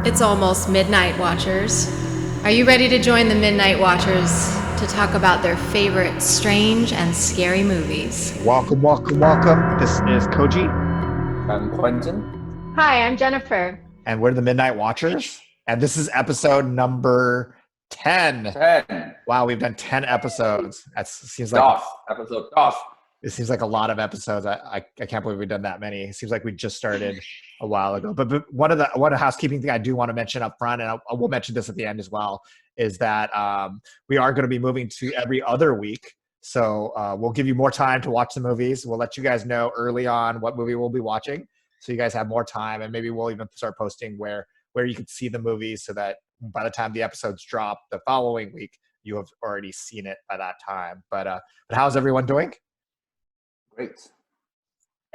It's almost midnight, Watchers. Are you ready to join the Midnight Watchers to talk about their favorite strange and scary movies? Welcome, welcome, welcome. This is Koji, I'm Quentin. Hi, I'm Jennifer. and we're the Midnight Watchers. And this is episode number 10. 10. Wow, we've done 10 episodes. That seems like DOS. Episode DOS. it seems like a lot of episodes. I can't believe we've done that many. It seems like we just started a while ago. But one of the housekeeping thing I do want to mention up front, and I will mention this at the end as well, is that we are going to be moving to every other week. So we'll give you more time to watch the movies. We'll let you guys know early on what movie we'll be watching, so you guys have more time, and maybe we'll even start posting where you can see the movies, so that by the time the episodes drop the following week, you have already seen it by that time. But how's everyone doing? Great.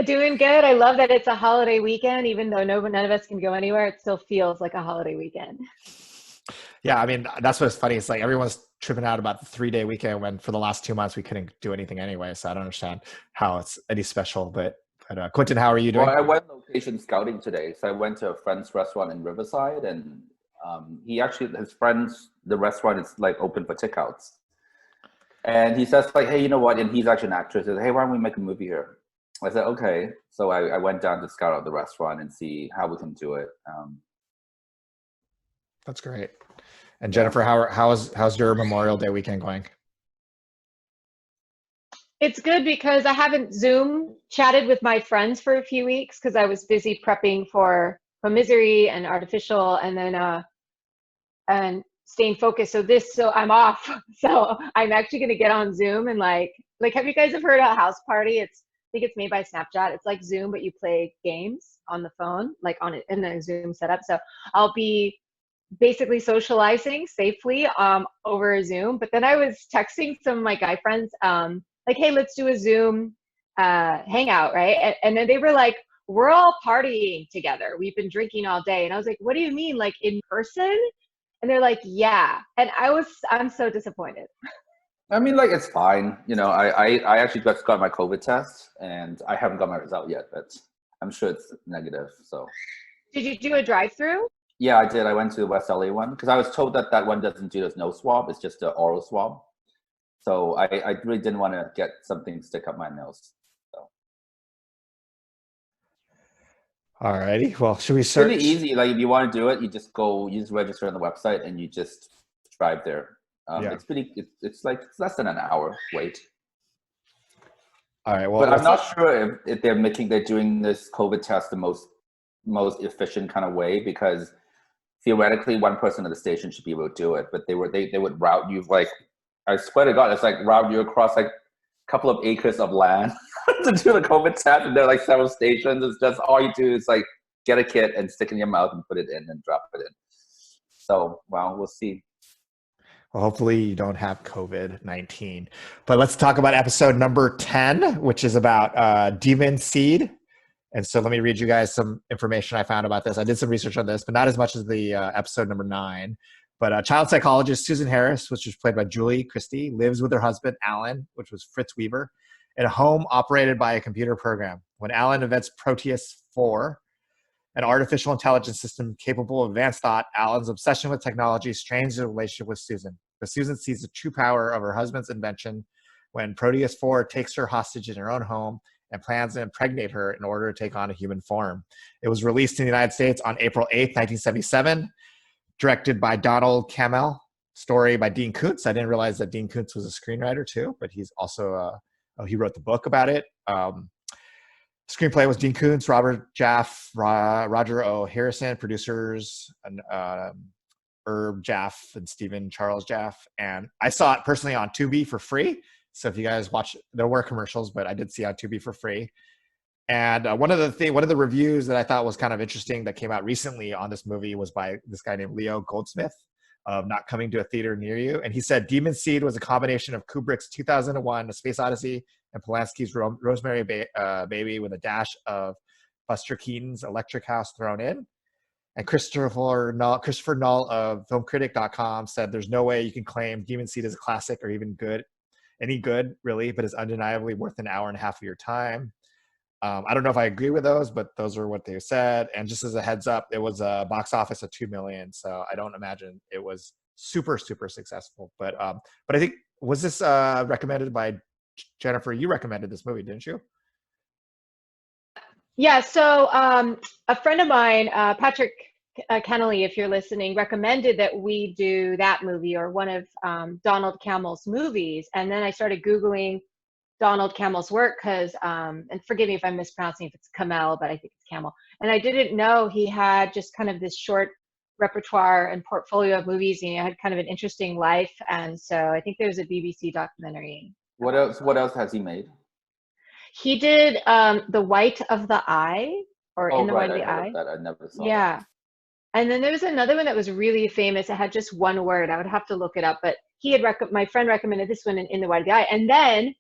Doing good. I love that it's a holiday weekend, even though none of us can go anywhere. It still feels like a holiday weekend. Yeah, I mean, that's what's funny. It's like everyone's tripping out about the 3-day weekend when for the last 2 months we couldn't do anything anyway. So I don't understand how it's any special. But Quentin, how are you doing? Well, I went location scouting today. So I went to a friend's restaurant in Riverside, and his friends, the restaurant is like open for takeouts. And he says like, hey, you know what? And he's actually an actor. He says, hey, why don't we make a movie here? I said, okay. So I went down to scout out the restaurant and see how we can do it. That's great. And Jennifer, how's your Memorial Day weekend going? It's good because I haven't Zoom chatted with my friends for a few weeks because I was busy prepping for Misery and Artificial, and then and staying focused. So I'm off. So I'm actually going to get on Zoom and like have you guys heard of a house party? I think it's made by Snapchat. It's like Zoom, but you play games on the phone, like on it in the Zoom setup. So I'll be basically socializing safely over Zoom. But then I was texting some of my guy friends, like, hey, let's do a Zoom hangout, right? And then they were like, we're all partying together. We've been drinking all day. And I was like, what do you mean, like in person? And they're like, yeah. And I'm so disappointed. I mean, like, it's fine. You know, I actually just got my COVID test, and I haven't got my result yet, but I'm sure it's negative. So. Did you do a drive-through? Yeah, I did. I went to the West LA one because I was told that one doesn't do this nose swab. It's just an oral swab. So I really didn't want to get something stick up my nose. So. All righty. Well, should we start? Pretty easy. Like if you want to do it, you just register on the website and you just drive there. Yeah. It's less than an hour wait. All right. Well, but I'm not sure if they're doing this COVID test the most efficient kind of way, because theoretically one person at the station should be able to do it, but they would route you, like, I swear to God, it's like route you across like a couple of acres of land to do the COVID test, and there are like several stations. It's just all you do is like get a kit and stick it in your mouth and put it in and drop it in. So, well, we'll see. Well, hopefully you don't have COVID-19. But let's talk about episode number 10, which is about Demon Seed. And so let me read you guys some information I found about this. I did some research on this, but not as much as the episode number 9. But child psychologist Susan Harris, which was played by Julie Christie, lives with her husband, Alan, which was Fritz Weaver, in a home operated by a computer program. When Alan invents Proteus 4, an artificial intelligence system capable of advanced thought, Alan's obsession with technology strains his relationship with Susan. But Susan sees the true power of her husband's invention when Proteus 4 takes her hostage in her own home and plans to impregnate her in order to take on a human form. It was released in the United States on April 8th, 1977, directed by Donald Cammell, story by Dean Koontz. I didn't realize that Dean Koontz was a screenwriter too, but he's also, he wrote the book about it. Screenplay was Dean Koontz, Robert Jaff, Roger O. Harrison, producers, Herb Jaff and Stephen Charles Jaff. And I saw it personally on Tubi for free. So if you guys watch, there were commercials, but I did see on Tubi for free. And one of the reviews that I thought was kind of interesting that came out recently on this movie was by this guy named Leo Goldsmith of Not Coming to a Theater Near You. And he said Demon Seed was a combination of Kubrick's 2001 A Space Odyssey and Polanski's Rosemary Baby with a dash of Buster Keaton's Electric House thrown in. And Christopher Null of filmcritic.com said there's no way you can claim Demon Seed is a classic or even good, any good really, but is undeniably worth an hour and a half of your time. I don't know if I agree with those, but those are what they said. And just as a heads up, it was a box office of 2 million. So I don't imagine it was super, super successful. But I think, was this recommended by Jennifer? You recommended this movie, didn't you? Yeah, so a friend of mine, Patrick Kennelly, if you're listening, recommended that we do that movie or one of Donald Campbell's movies. And then I started Googling Donald Campbell's work because, and forgive me if I'm mispronouncing if it's Camel, but I think it's Camel. And I didn't know he had just kind of this short repertoire and portfolio of movies. And he had kind of an interesting life. And so I think there's a BBC documentary. What else has he made? He did The White of the Eye, or In the White of the Eye. That. I never saw Yeah. that. And then there was another one that was really famous. It had just one word. I would have to look it up, but he had my friend recommended this one in The White of the Eye. And then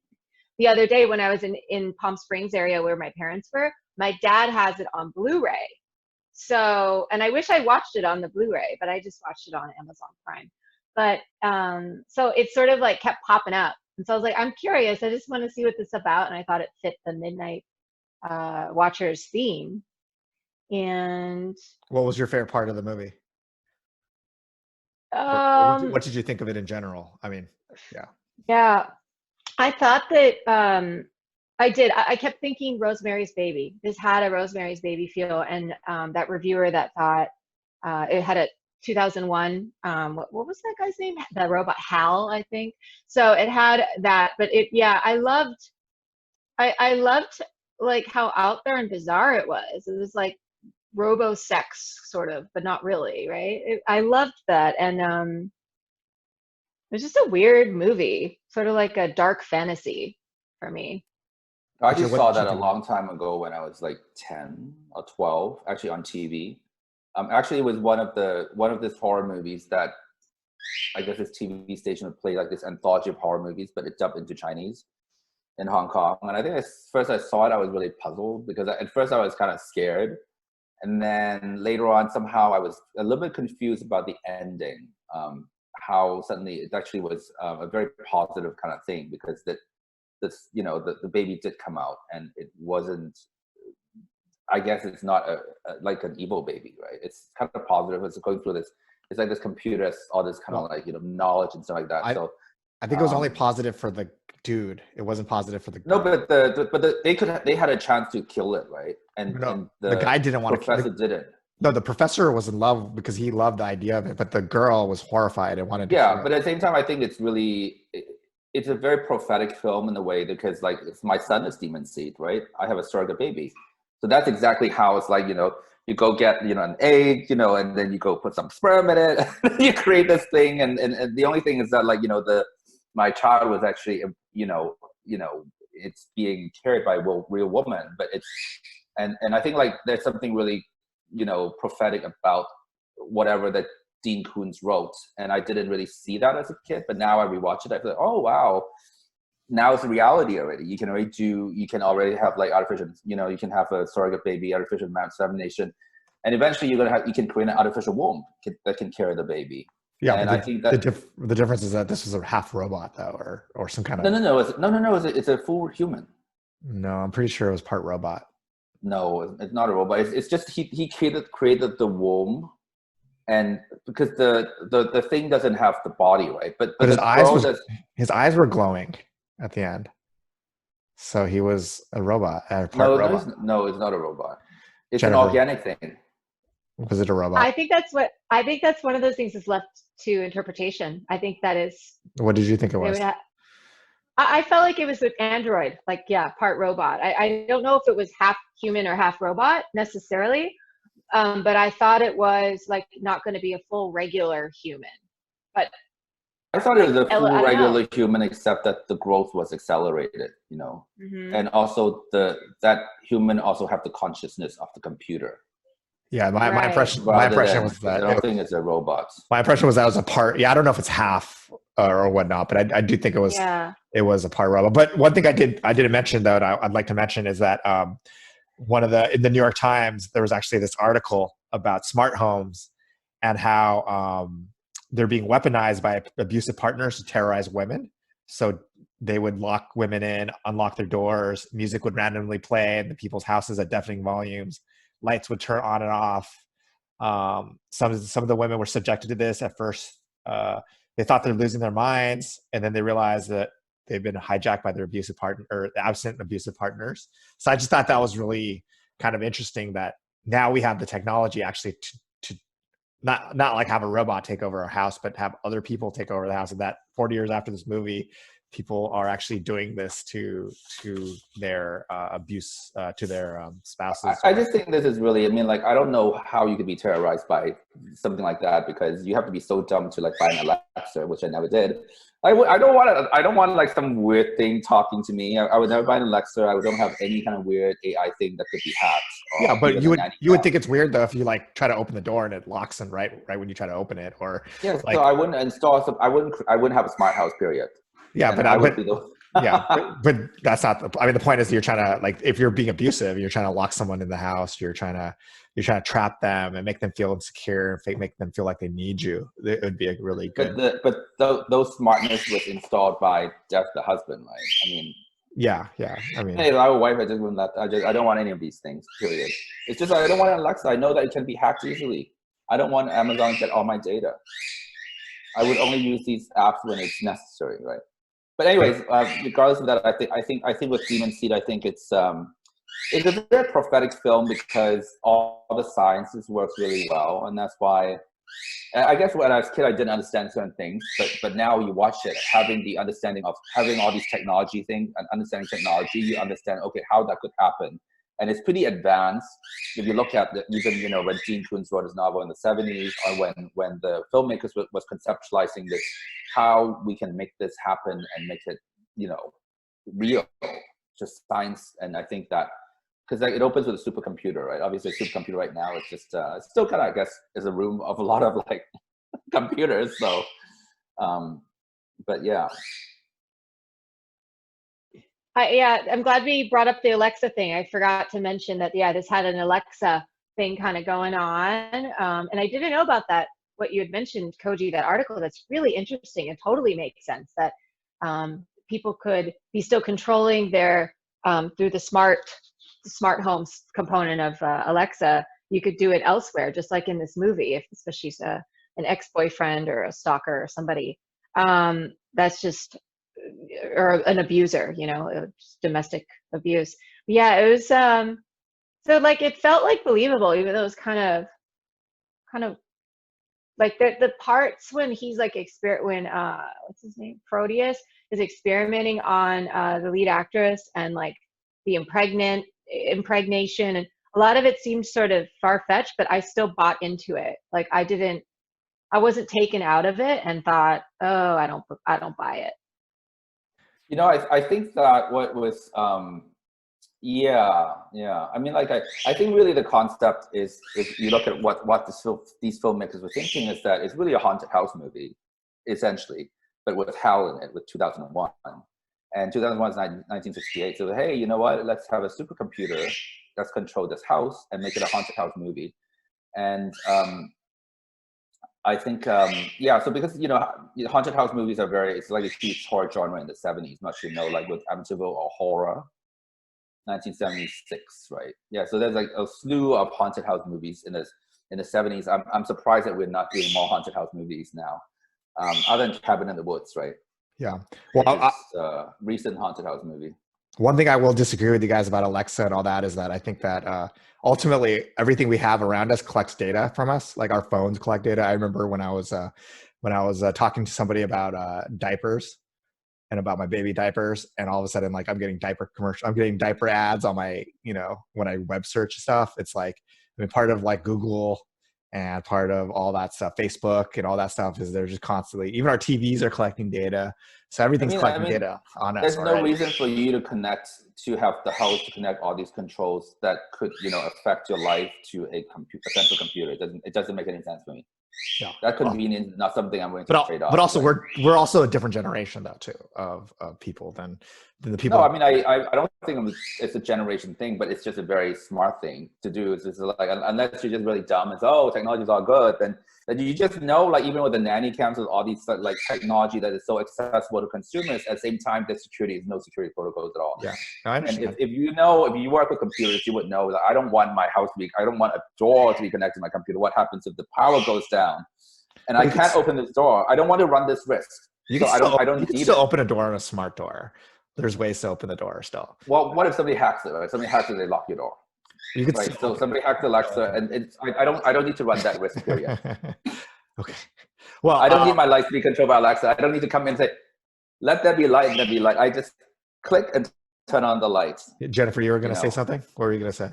the other day when I was in Palm Springs area where my parents were, my dad has it on Blu-ray. So, and I wish I watched it on the Blu-ray, but I just watched it on Amazon Prime. But so it sort of like kept popping up. And so I was like, I'm curious. I just want to see what this is about. And I thought it fit the Midnight Watchers theme. And what was your favorite part of the movie? What did you think of it in general? I mean, yeah. Yeah, I thought that I did. I kept thinking Rosemary's Baby. This had a Rosemary's Baby feel. And that reviewer that thought it had a 2001, what was that guy's name? The robot Hal, I think. So it had that, but I loved like how out there and bizarre it was. It was like robo-sex sort of, but not really, right? I loved that. And it was just a weird movie, sort of like a dark fantasy for me. I just saw that a long time ago when I was like 10 or 12, actually on TV. Actually, it was one of these horror movies that I guess this TV station would play, like this anthology of horror movies, but it dubbed into Chinese in Hong Kong. And I think first I saw it, I was really puzzled because at first I was kind of scared. And then later on, somehow I was a little bit confused about the ending, how suddenly it actually was a very positive kind of thing because the baby did come out and it wasn't, I guess it's not like an evil baby, right? It's kind of positive. It's going through this. It's like this computer has all this kind of like knowledge and stuff like that. I think it was only positive for the dude. It wasn't positive for the girl. No, but they had a chance to kill it, right? And the guy didn't want to. Professor didn't. No, the professor was in love because he loved the idea of it, but the girl was horrified and wanted to. Yeah, but at the same time, I think it's a very prophetic film in a way because like if my son is demon seed, right? I have a surrogate baby. So that's exactly how it's like, you go get, an egg, and then you go put some sperm in it, you create this thing. And the only thing is that like, my child was actually, it's being carried by a real woman, but and I think like there's something really, prophetic about whatever that Dean Koontz wrote. And I didn't really see that as a kid, but now I rewatch it, I feel like, oh, wow. Now it's a reality already. You can already have like artificial, you can have a surrogate baby, artificial insemination, and eventually you can create an artificial womb that can carry the baby. Yeah, and I think that the difference is that this is a half robot though, or some kind of no. It's a full human. No, I'm pretty sure it was part robot. No, it's not a robot. It's just he created the womb, and because the thing doesn't have the body, right? But his eyes were glowing at the end, so he was a robot. No, it's not a robot. It's an organic thing. Was it a robot? I think that's one of those things that's left to interpretation. I think that is. What did you think it was? I felt like it was with android, like part robot. I don't know if it was half human or half robot necessarily, but I thought it was like not going to be a full regular human. But I thought it was a full regular human, except that the growth was accelerated, Mm-hmm. and also that human also have the consciousness of the computer. Yeah, my impression was that I don't think it's a robot. My impression was that it was a part. Yeah, I don't know if it's half or whatnot, but I do think it was a part robot. But one thing I didn't mention though, and I'd like to mention is that in the New York Times there was actually this article about smart homes and how they're being weaponized by abusive partners to terrorize women. So they would lock women in, unlock their doors, music would randomly play in the people's houses at deafening volumes, lights would turn on and off. Some of the women were subjected to this at first. They thought they're losing their minds, and then they realized that they've been hijacked by their abusive partner or absent abusive partners. So I just thought that was really kind of interesting that now we have the technology actually to not like have a robot take over our house, but have other people take over the house. And that 40 years after this movie, people are actually doing this to their abuse to their spouses. I just think this is really, I mean, like, I don't know how you could be terrorized by something like that, because you have to be so dumb to like buy an Alexa, which I never did. I don't want like some weird thing talking to me. I would never buy an Alexa. I don't have any kind of weird AI thing that could be hacked. Yeah, but you would think it's weird though if you like try to open the door and it locks in right when you try to open it, or yeah. Like, so I wouldn't install some. I wouldn't have a smart house. Period. Yeah, And but I would be the yeah, but that's not the. I mean, the point is you're trying to, like, if you're being abusive, you're trying to lock someone in the house. You're trying to trap them and make them feel insecure, and make them feel like they need you. It would be a really good. Those smartness was installed by Jeff, the husband, right? I mean, yeah. I mean, hey, if I were a wife, I just wouldn't let. I don't want any of these things. Period. It's just I don't want an Alexa. I know that it can be hacked easily. I don't want Amazon to get all my data. I would only use these apps when it's necessary, right? But anyways, regardless of that, I think with Demon Seed, I think it's a very prophetic film because all the sciences works really well, and that's why. I guess when I was a kid, I didn't understand certain things, but now you watch it, having the understanding of having all these technology things and understanding technology, you understand how that could happen, and it's pretty advanced. If you look at even when Dean Koontz wrote his novel in the 70s, or when the filmmakers was conceptualizing this, how we can make this happen and make it real, just science. And I think that because it opens with a supercomputer, right? Obviously, a supercomputer right now is just still kind of, I guess, is a room of a lot of like computers. So, but yeah. I'm glad we brought up the Alexa thing. I forgot to mention that, this had an Alexa thing kind of going on. And I didn't know about that, what you had mentioned, Koji, that article. That's really interesting and totally makes sense that people could be still controlling their, through the smart homes component of Alexa. You could do it elsewhere, just like in this movie, if especially an ex-boyfriend or a stalker or somebody. That's just, or an abuser, domestic abuse. But yeah, it was so like it felt like believable, even though it was kind of like the parts when he's like when what's his name, Proteus is experimenting on the lead actress and like the impregnation, and a lot of it seemed sort of far-fetched, but I still bought into it. Like I wasn't taken out of it and thought, oh, I don't buy it. I think that what was, yeah. I mean, like, I think really the concept is, if you look at what these filmmakers were thinking, is that it's really a haunted house movie, essentially, but with hell in it, with 2001. And 2001 is 1968. So, hey, you know what? Let's have a supercomputer that's control this house and make it a haunted house movie. And I think, so because, haunted house movies are it's like a huge horror genre in the 70s, much like with Amityville or Horror, 1976, right? Yeah, so there's like a slew of haunted house movies in the 70s. I'm surprised that we're not doing more haunted house movies now, other than Cabin in the Woods, right? Yeah. Well, recent haunted house movie. One thing I will disagree with you guys about Alexa and all that is that I think that ultimately everything we have around us collects data from us. Like our phones collect data. I remember when I was talking to somebody about diapers and about my baby diapers, and all of a sudden, like, I'm getting diaper ads on my, when I web search stuff. It's like, I mean, part of like Google and part of all that stuff, Facebook and all that stuff, is they're just constantly, even our TVs are collecting data. So everything's collecting data on us. There's already. No reason for you to have the house to connect all these controls that could, affect your life to a central computer. It doesn't make any sense for me. Yeah. That convenience is not something I'm willing to trade off. But also, we're also a different generation though too of people than the people. No, I mean, I don't think it's a generation thing, but it's just a very smart thing to do. It's just like, unless you're just really dumb, it's technology is all good, then you just know, like, even with the nanny cams, with all these like technology that is so accessible to consumers. At the same time, there's no security protocols at all. Yeah, I And understand. if you work with computers, you would know that I don't want my house I don't want a door to be connected to my computer. What happens if the power goes down and I can't open this door? I don't want to run this risk. You So can I don't need still it. open a door on a smart door. There's ways to open the door still. Well, what if somebody hacks it? Right? Somebody hacks it, they lock your door. You could Right. So somebody hacked Alexa, and I don't need to run that risk period. Okay. Well, I don't need my lights to be controlled by Alexa. I don't need to come in and say, let there be light, let there be light. I just click and turn on the lights. Jennifer, you were going to say something? What were you going to say?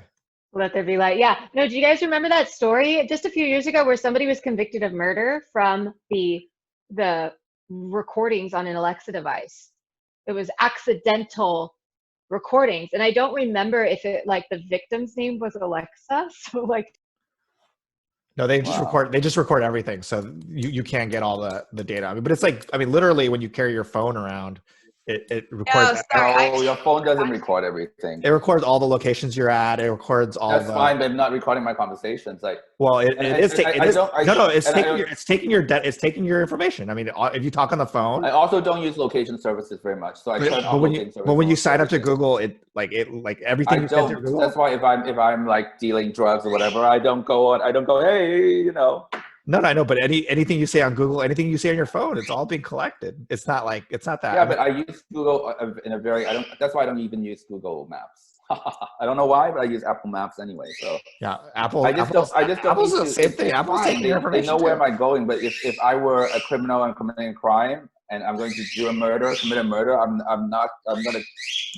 Let there be light. Yeah. No, do you guys remember that story just a few years ago where somebody was convicted of murder from the recordings on an Alexa device? It was accidental recordings. And I don't remember if it, like, the victim's name was Alexa. So, like, No, they just record everything. So you can't get all the data. I mean, but it's like, I mean, literally when you carry your phone around, it records. No, your phone doesn't record everything. It records all the locations you're at. It records all. That's fine, but I'm not recording my conversations. Like, well, it's taking your information. I mean, if you talk on the phone. I also don't use location services very much, so I turn off location services. But when you sign up to Google, everything. I don't. That's why if I'm like dealing drugs or whatever, I don't go. Hey, you know. No, I know, but anything you say on Google, anything you say on your phone, it's all being collected. It's not that. Yeah, but I use Google in a very. That's why I don't even use Google Maps. I don't know why, but I use Apple Maps anyway. So yeah, Apple. Apple's the same thing. Apple's taking your information. They know where am I going, but if I were a criminal and committing a crime and I'm going to commit a murder, I'm gonna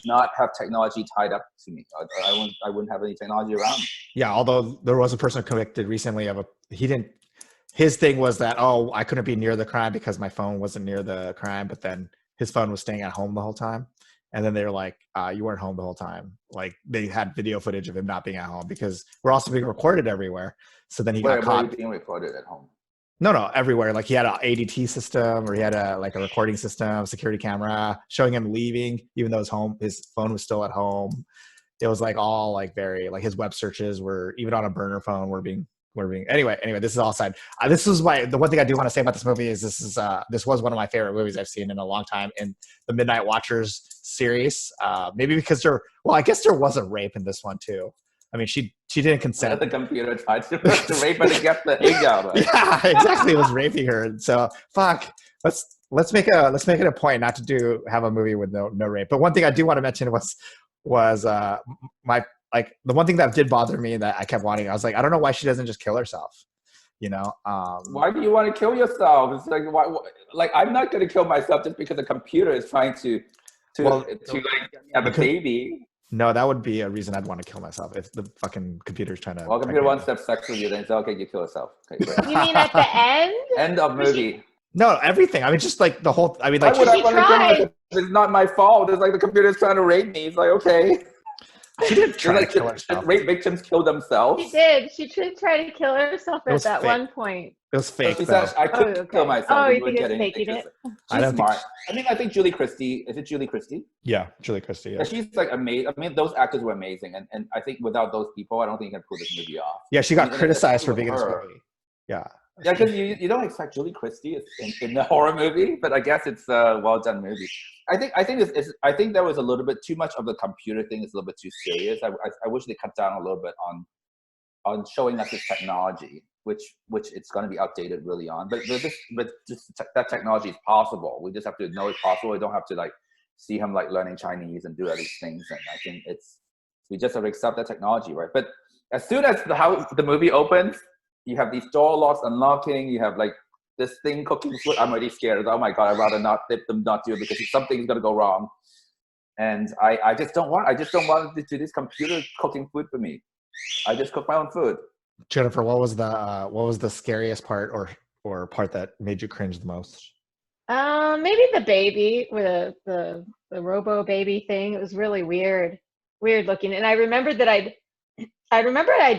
not have technology tied up to me. I wouldn't have any technology around me. Yeah, although there was a person convicted recently of his thing was that, I couldn't be near the crime because my phone wasn't near the crime, but then his phone was staying at home the whole time. And then they were like, you weren't home the whole time. Like they had video footage of him not being at home because we're also being recorded everywhere. So then he got caught. Being recorded at home? No, everywhere. Like he had an ADT system or he had a recording system, security camera showing him leaving, even though his phone was still at home. It was like all like very, like his web searches were, even on a burner phone, were being anyway, this is all side. This is the one thing I do want to say about this movie is this was one of my favorite movies I've seen in a long time in the Midnight Watchers series. Maybe because I guess there was a rape in this one too. I mean, she didn't consent. The computer tried to rape her to get the egg out. Yeah, exactly. It was raping her. And so fuck. Let's make it a point not to have a movie with no rape. But one thing I do want to mention was the one thing that did bother me that I kept wanting, I was like, I don't know why she doesn't just kill herself, you know? Why do you want to kill yourself? It's like, why, like, I'm not going to kill myself just because a computer is trying to have a baby. No, that would be a reason I'd want to kill myself if the fucking computer's trying to. Well, computer wants to have sex with you, then it's okay, you kill yourself. Okay, you mean at the end? End of movie. No, everything. I mean, just like the whole. I mean, like. Why would I want to kill myself? It's not my fault. It's like the computer's trying to rape me. It's like, okay. She didn't try to kill herself. Rape victims kill themselves. She did. She did try to kill herself at that fake. one point. It was fake. So she said, I could kill myself. Oh, you think it's faking it? She's smart. I think Julie Christie. Is it Julie Christie? Yeah, Julie Christie. Yeah. She's like amazing. I mean, those actors were amazing, and I think without those people, I don't think you can pull this movie off. Yeah, she got criticized for being in this movie. Yeah. Yeah, because you don't expect Julie Christie in the horror movie, but I guess it's a well done movie. I think there was a little bit too much of the computer thing. It's a little bit too serious. I wish they cut down a little bit on showing us this technology, which it's going to be outdated really on. But that technology is possible. We just have to know it's possible. We don't have to like see him like learning Chinese and do all these things. And I think we just have to accept that technology, right? But as soon as how the movie opens, you have these door locks unlocking. You have like this thing cooking food. I'm already scared. Oh my God, I'd rather not tip them, not do it because something's gonna go wrong. And I just don't want to do this computer cooking food for me. I just cook my own food. Jennifer, what was the scariest part or part that made you cringe the most? Maybe the baby with the robo baby thing. It was really weird looking. And I remembered that I'd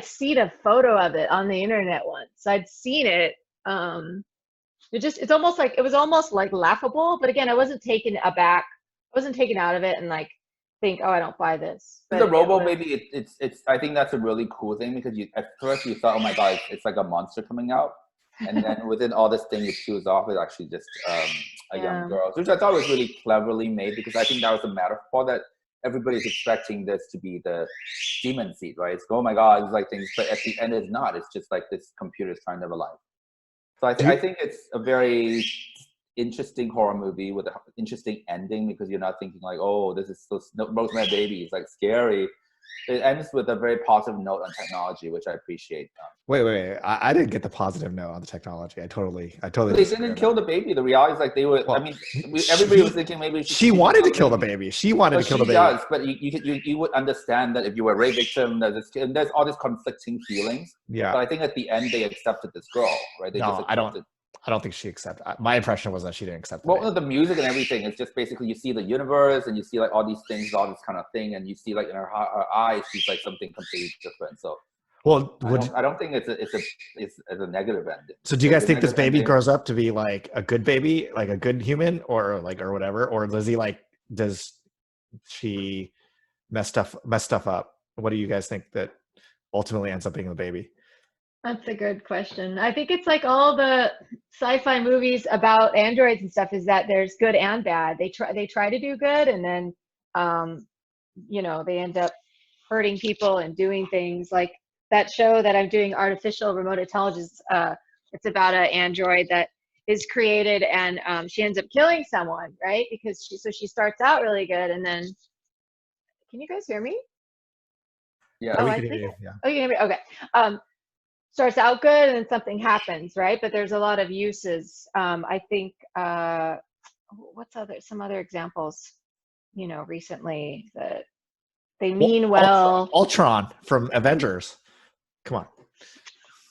seen a photo of it on the internet once. I'd seen it. It was almost like laughable, but again, I wasn't taken aback. I wasn't taken out of it and like think, oh, I don't buy this. But the robo baby, it's I think that's a really cool thing because at first you thought, oh my God, it's like a monster coming out. And then within all this thing, it peels off. It's actually just a young girl, which I thought was really cleverly made, because I think that was a metaphor that everybody's expecting this to be the demon seed, right? It's, oh my God, it's like things, but at the end it's not. It's just like this computer is trying to live a life. So I think it's a very interesting horror movie with an interesting ending, because you're not thinking like, oh, this is so Rosemary's Baby. It's like scary. It ends with a very positive note on technology, which I appreciate. Wait. I didn't get the positive note on the technology. I totally. They didn't kill the baby. The reality is like they were. Well, I mean, everybody was thinking maybe she wanted to kill the baby. She wanted to kill the baby. She does, but you would understand that if you were a rape victim, there's all these conflicting feelings. Yeah. But I think at the end they accepted this girl, right? I don't think she accepted. My impression was that she didn't accept. Well, the music and everything is just basically you see the universe and you see like all these things, all this kind of thing, and you see like in her eyes she's like something completely different. So, well, I don't think it's a negative ending. So, do you guys think this baby grows up to be like a good baby, like a good human, or whatever, or does she mess stuff up? What do you guys think that ultimately ends up being the baby? That's a good question. I think it's like all the sci-fi movies about androids and stuff, is that there's good and bad. They try to do good, and then they end up hurting people and doing things like that show that I'm doing, Artificial Remote Intelligence. It's about an android that is created, and she ends up killing someone, right? Because she starts out really good, and then can you guys hear me? Yeah. Oh, we can hear you. Yeah. Oh, you can hear me? Okay. Starts out good and then something happens, right? But there's a lot of uses. I think some other examples, recently that they mean well. Ultron from Avengers. Come on.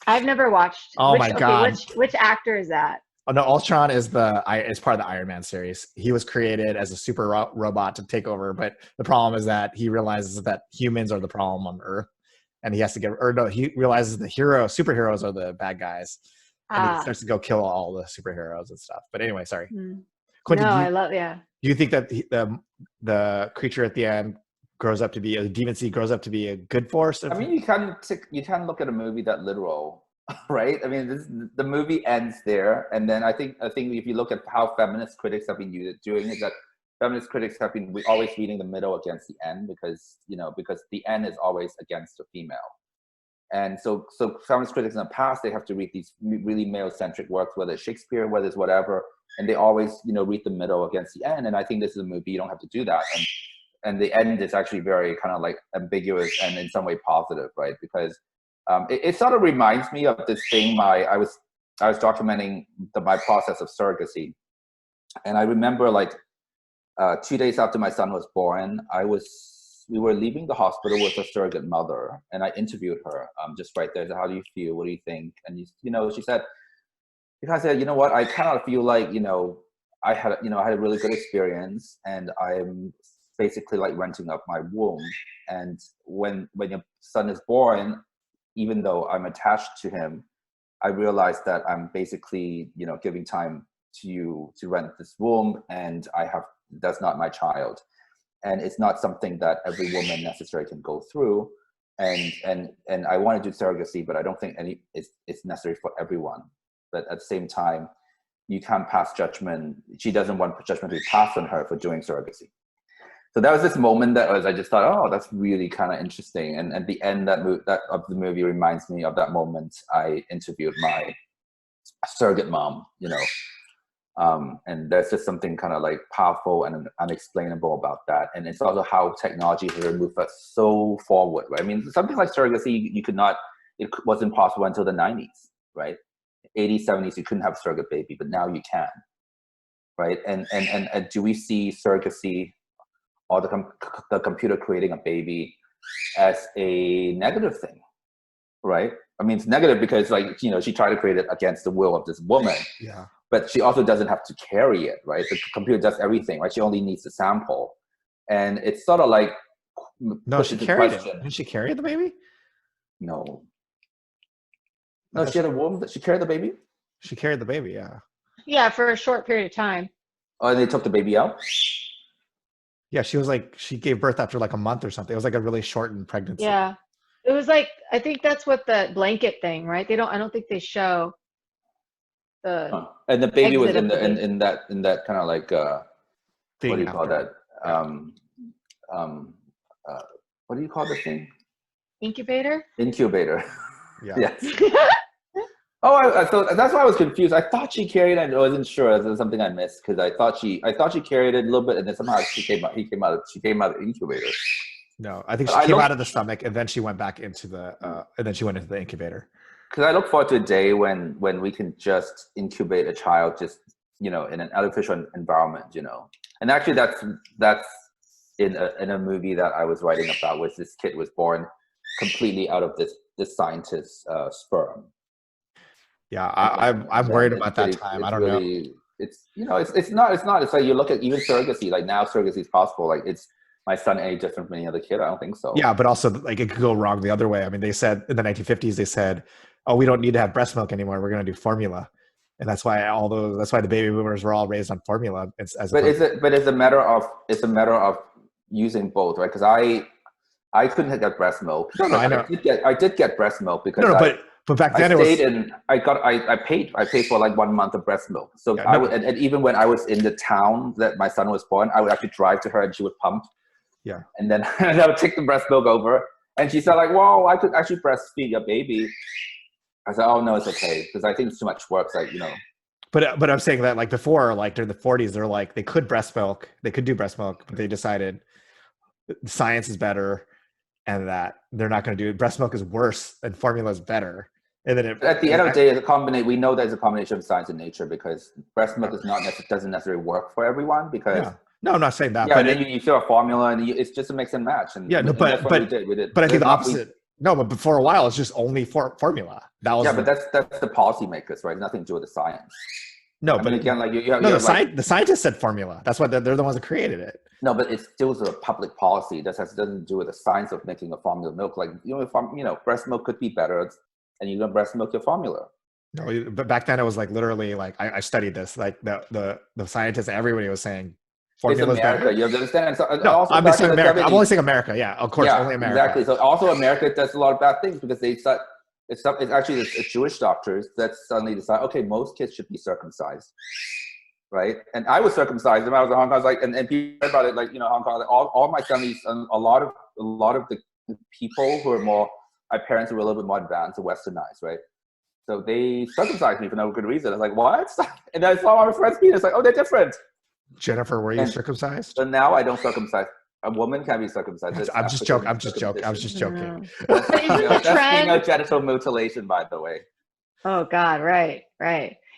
I've never watched. Oh my God. Which actor is that? Oh no, Ultron is part of the Iron Man series. He was created as a super robot to take over, but the problem is that he realizes that humans are the problem on Earth. And he has to he realizes the superheroes are the bad guys. And he starts to go kill all the superheroes and stuff. But anyway, sorry. Quentin, Do you think that the creature at the end grows up to be, a demon seed grows up to be a good force? I mean, you can look at a movie that literal, right? I mean, the movie ends there. And then I think if you look at how feminist critics have been doing it, that feminist critics have been always reading the middle against the end, because the end is always against the female. And so feminist critics in the past, they have to read these really male-centric works, whether it's Shakespeare, whether it's whatever, and they always, read the middle against the end. And I think this is a movie you don't have to do that. And the end is actually very kind of like ambiguous and in some way positive, right? Because it sort of reminds me of this thing. I was documenting my process of surrogacy, and I remember like 2 days after my son was born, we were leaving the hospital with a surrogate mother, and I interviewed her just right there. So, how do you feel? What do you think? And she said, you know what? I kind of feel like I had a really good experience, and I'm basically like renting up my womb. And when your son is born, even though I'm attached to him, I realized that I'm basically giving time to you to rent this womb, and that's not my child, and it's not something that every woman necessarily can go through, and I want to do surrogacy, but I don't think it's necessary for everyone. But at the same time, you can't pass judgment. She doesn't want judgment to be passed on her for doing surrogacy. So that was this moment I just thought, oh, that's really kind of interesting. And at the end of the movie reminds me of that moment I interviewed my surrogate mom, and there's just something kind of like powerful and unexplainable about that. And it's also how technology has moved us so forward, right? I mean, something like surrogacy, it wasn't possible until the 90s, right? 80s, 70s, you couldn't have a surrogate baby, but now you can, right? And do we see surrogacy or the computer creating a baby as a negative thing, right? I mean, it's negative because she tried to create it against the will of this woman. Yeah. But she also doesn't have to carry it, right? The computer does everything, right? She only needs the sample. And it's sort of like... No, she carried it. Didn't she carry the baby? No. No, she had a womb. She carried the baby? She carried the baby, yeah. Yeah, for a short period of time. Oh, and they took the baby out? Yeah, she gave birth after like a month or something. It was like a really shortened pregnancy. Yeah. It was like, I think that's what the blanket thing, right? I don't think they show Huh. And the baby was exit in of the in that kind of like what do you call that? What do you call the thing? incubator. Incubator. Yeah. Yes. Oh, I thought that's why I was confused. I thought she carried it. I wasn't sure. This is something I missed because I thought she carried it a little bit, and then somehow she came out of the incubator. No, I think But she came out of the stomach, and then she went back into the incubator. Because I look forward to a day when we can just incubate a child, just in an artificial environment, And actually, that's in a movie that I was writing about, where this kid was born completely out of this scientist's sperm. Yeah, I'm worried about that time. I don't know. It's it's not. It's like you look at even surrogacy. Like now, surrogacy is possible. Like is my son any different from any other kid? I don't think so. Yeah, but also like it could go wrong the other way. I mean, they said in the 1950s, they said, "Oh, we don't need to have breast milk anymore. We're going to do formula," and that's why the baby boomers were all raised on formula. But it's a matter of using both, right? Because I couldn't get breast milk. No, I know. I did get breast milk because but back then I paid for like 1 month of breast milk. So and even when I was in the town that my son was born, I would actually drive to her and she would pump. Yeah. And then I would take the breast milk over, and she said like, "Whoa, I could actually breastfeed your baby." I said, "Oh no, it's okay," because I think it's too much work. Like But I'm saying that like before, like during the 40s, they're like they could breast milk, they could do breast milk, but they decided science is better, and that they're not going to do it. Breast milk is worse, and formula is better. And then at the end of the day, we know there's a combination of science and nature because breast milk doesn't necessarily work for everyone because. Yeah. No, I'm not saying that. Yeah, but then you fill a formula, and it's just a mix and match. And yeah, no, but we did. But I think the opposite. No, but for a while, it's just only formula. That was but that's the policymakers, right? Nothing to do with the science. No, but again, like the scientists said formula. That's why they're the ones that created it. No, but it's still a public policy. That doesn't do with the science of making a formula milk. Like breast milk could be better, and you don't breast milk your formula. No, but back then it was like literally like I studied this. Like the scientists, everybody was saying formula is better. You understand? So, no, I'm just saying America. I'm only saying America. Yeah, of course, only America. Exactly. So also America does a lot of bad things because it's actually the Jewish doctors that suddenly decide, okay, most kids should be circumcised, right? And I was circumcised when I was in Hong Kong. I was like, and people heard about it, like Hong Kong. Like all my families, and a lot of the people who are my parents were a little bit more advanced and westernized, right? So they circumcised me for no good reason. I was like, what? And I saw my friends' penis. Like, oh, they're different. Jennifer, were you circumcised? So now I don't circumcise. A woman can be circumcised. I'm just joking. I was just joking. That's female genital mutilation, by the way. Oh God, right.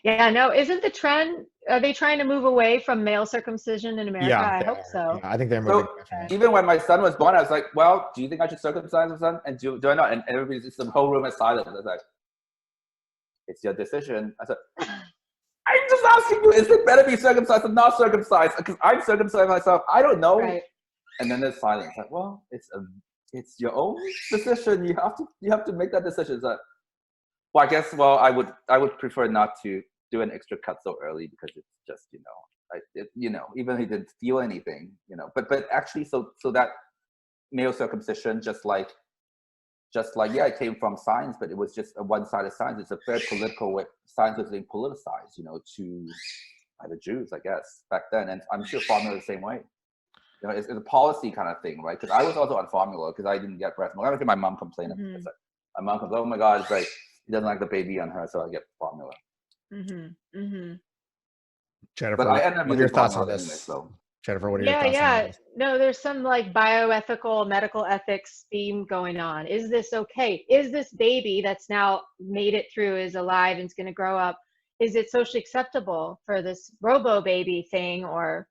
Yeah, no, isn't the trend? Are they trying to move away from male circumcision in America? Yeah, I hope so. Yeah, I think they're moving. Even when my son was born, I was like, "Well, do you think I should circumcise my son?" And do I not? And everybody's the whole room is silent. I was like, "It's your decision." I said, "I'm just asking you: is it better to be circumcised or not circumcised? Because I'm circumcised myself. I don't know." Right. And then there's silence. Like, well, it's your own decision. You have to make that decision. So, well, I guess. Well, I would prefer not to do an extra cut so early because it's just even if he didn't feel anything, But actually, so that male circumcision, just like it came from science, but it was just a one-sided science. It's a very political way. Science was being politicized, by the Jews, I guess, back then, and I'm sure formula the same way. It's a policy kind of thing, right? Because I was also on formula because I didn't get breast milk. I don't think my mom complained. Mm-hmm. My mom complained, "Oh my God, it's like he doesn't like the baby on her, so I get formula." Mm-hmm. Mm-hmm. Jennifer, but I ended up what are your thoughts on this? Anyway, so. Jennifer, what are your thoughts on this? No, there's some like bioethical, medical ethics theme going on. Is this okay? Is this baby that's now made it through, is alive, and is going to grow up? Is it socially acceptable for this robo baby thing, or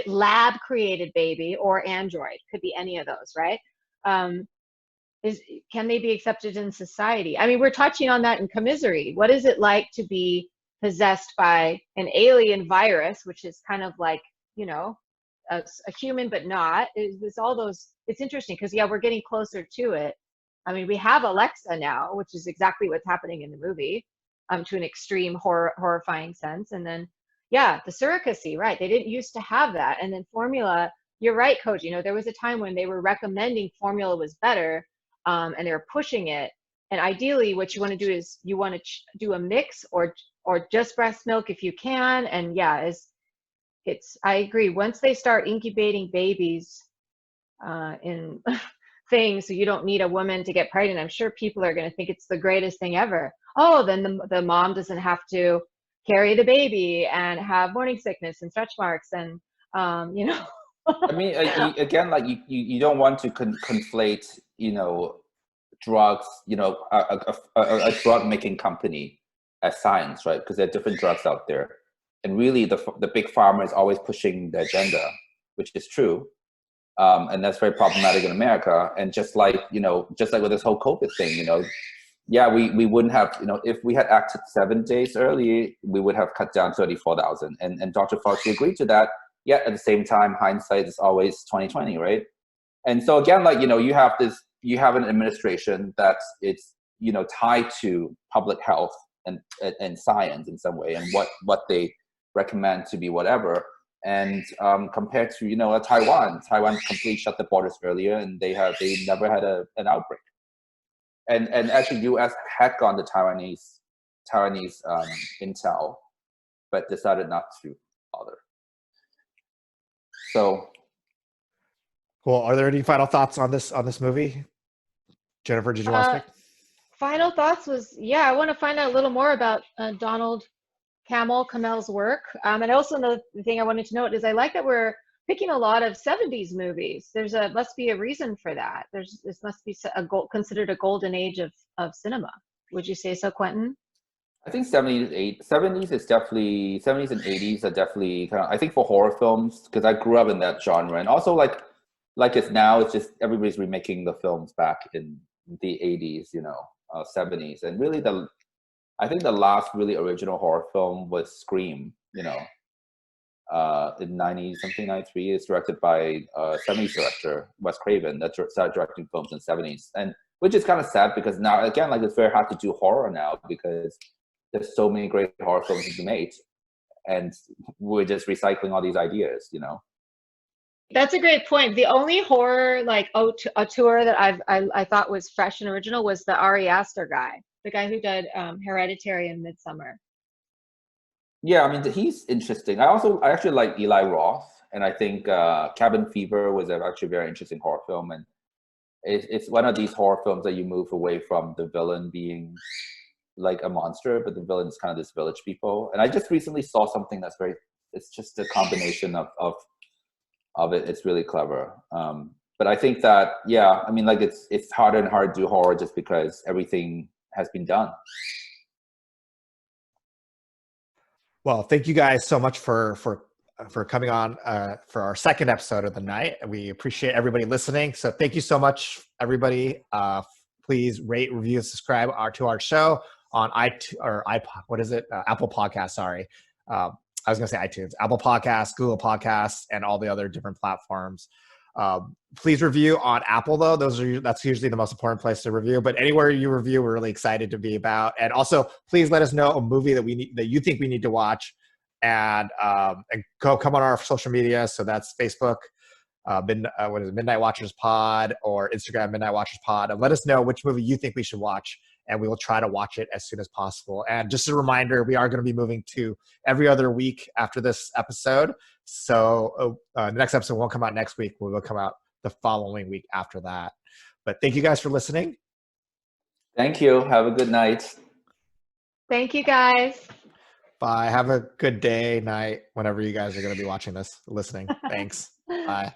lab created baby, or android? Could be any of those, right? Can they be accepted in society? I mean, we're touching on that in Commisery. What is it like to be possessed by an alien virus, which is kind of like, a human, but not? It's interesting because, we're getting closer to it. I mean, we have Alexa now, which is exactly what's happening in the movie, to an extreme horrifying sense. And then, the surrogacy, right? They didn't used to have that. And then formula, you're right, Koji. There was a time when they were recommending formula was better, and they were pushing it. And ideally, what you want to do is you want to do a mix or just breast milk if you can. And yeah, I agree. Once they start incubating babies in things, so you don't need a woman to get pregnant, I'm sure people are going to think it's the greatest thing ever. Oh, then the mom doesn't have to carry the baby and have morning sickness and stretch marks and you know. I mean, again, like you don't want to conflate, you know, drugs, you know, a drug making company as science, right? Because there are different drugs out there, and really the big pharma is always pushing the agenda, which is true, and that's very problematic in America. And just like with this whole COVID thing, you know, yeah, we wouldn't have, you know, if we had acted 7 days early, we would have cut down 34,000, and Dr. Fauci agreed to that. Yet at the same time, hindsight is always 2020, right? And so again, like, you know, you have an administration that's you know, tied to public health and science in some way, and what they recommend to be whatever. And compared to, you know, Taiwan completely shut the borders earlier, and they never had an outbreak. And actually, U.S. had gone to Taiwanese intel, but decided not to bother. So, Cool. Are there any final thoughts on this movie? Jennifer, did you want to speak? Final thoughts was, yeah, I want to find out a little more about Donald Camel's work. And also another thing I wanted to note is I like that we're picking a lot of 70s movies. Must be a reason for that. This must be considered a golden age of cinema. Would you say so, Quentin? I think 70s is definitely, 70s and 80s are definitely kind of, I think for horror films, because I grew up in that genre, and also like it's now, it's just everybody's remaking the films back in the 80s, you know, 70s, and really I think the last really original horror film was Scream, you know, in 93. It's directed by 70s director Wes Craven that started directing films in 70s, and which is kind of sad because now again, like, it's very hard to do horror now because there's so many great horror films to be made, and we're just recycling all these ideas, you know. That's a great point. The only horror like auteur that I thought was fresh and original was the Ari Aster guy, the guy who did Hereditary and Midsummer. Yeah, I mean, he's interesting. I actually like Eli Roth, and I think Cabin Fever was actually a very interesting horror film, and it's one of these horror films that you move away from the villain being like a monster, but the villain is kind of this village people. And I just recently saw something that's it's just a combination of it. It's really clever. But I think that, yeah, I mean, like, it's harder and harder to do horror just because everything has been done. Well, thank you guys so much for coming on for our second episode of the night. We appreciate everybody listening. So thank you so much, everybody. Please rate, review, and subscribe to our show on Apple Podcasts. Sorry. I was going to say iTunes, Apple Podcasts, Google Podcasts, and all the other different platforms. Please review on Apple, though. That's usually the most important place to review. But anywhere you review, we're really excited to be about. And also, please let us know a movie that you think we need to watch, and come on our social media. So that's Facebook, Midnight Watchers Pod, or Instagram, Midnight Watchers Pod. And let us know which movie you think we should watch, and we will try to watch it as soon as possible. And just a reminder, we are going to be moving to every other week after this episode. So the next episode won't come out next week. We will come out the following week after that. But thank you guys for listening. Thank you. Have a good night. Thank you, guys. Bye. Have a good day, night, whenever you guys are going to be watching this, listening. Thanks. Bye.